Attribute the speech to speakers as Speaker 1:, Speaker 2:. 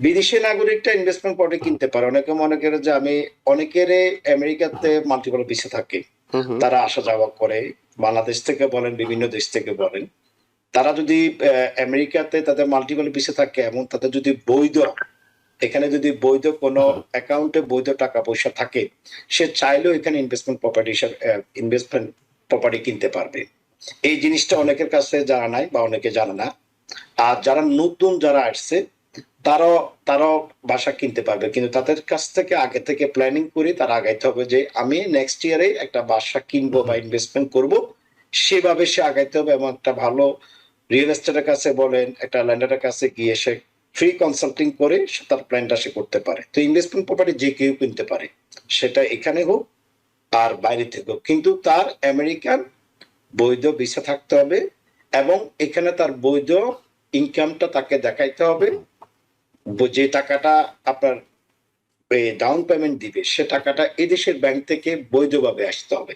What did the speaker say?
Speaker 1: বিদেশি নাগরিকটা investment property কিনতে পারে। অনেকে মনে করে যে আমি, অনেকের আমেরিকাতে মাল্টিপল ভিসা থাকে,
Speaker 2: হুম হুম।
Speaker 1: তারা আসা যাওয়া করে, বাংলাদেশ থেকে বলেন, বিভিন্ন দেশ থেকে বলেন। তারা যদি আমেরিকাতে তাদের মাল্টিপল ভিসা থাকে এবং তাদের যদি বৈধ, এখানে যদি বৈধ কোনো অ্যাকাউন্টে বৈধ টাকা পয়সা থাকে, সে চাইলেও এখানে ইনভেস্টমেন্ট প্রপার্টি হিসাবে ইনভেস্টমেন্ট প্রপার্টি কিনতে পারবে। এই জিনিসটা অনেকের কাছে জানা নাই বা অনেকে জানে না। আর যারা নতুন যারা আসছে, তারাও তারাও বাসা কিনতে পারবে, কিন্তু তাদের কাছ থেকে আগে থেকে প্ল্যানিং করে তারা আগাইতে হবে যে আমি নেক্সট ইয়ারে একটা বাসা কিনবো বা ইনভেস্টমেন্ট করব, সেভাবে সে আগাইতে হবে। এবং একটা ভালো রিয়েল এস্টেটের কাছে বলেন, একটা ল্যান্ডারের কাছে গিয়ে সে ফ্রি কনসাল্টিং করে সে তার প্ল্যানটা সে করতে পারে। তো ইনভেস্টমেন্ট প্রপার্টি যে কেউ কিনতে পারে, সেটা এখানে হোক আর বাইরে থেকে হোক, কিন্তু তার আমেরিকান বৈধ ভিসা থাকতে হবে এবং এখানে তার বৈধ ইনকামটা তাকে দেখাইতে হবে। যে টাকাটা আপনার ডাউন পেমেন্ট দিবে, সে টাকাটা এদেশের ব্যাংক থেকে বৈধভাবে আসতে হবে।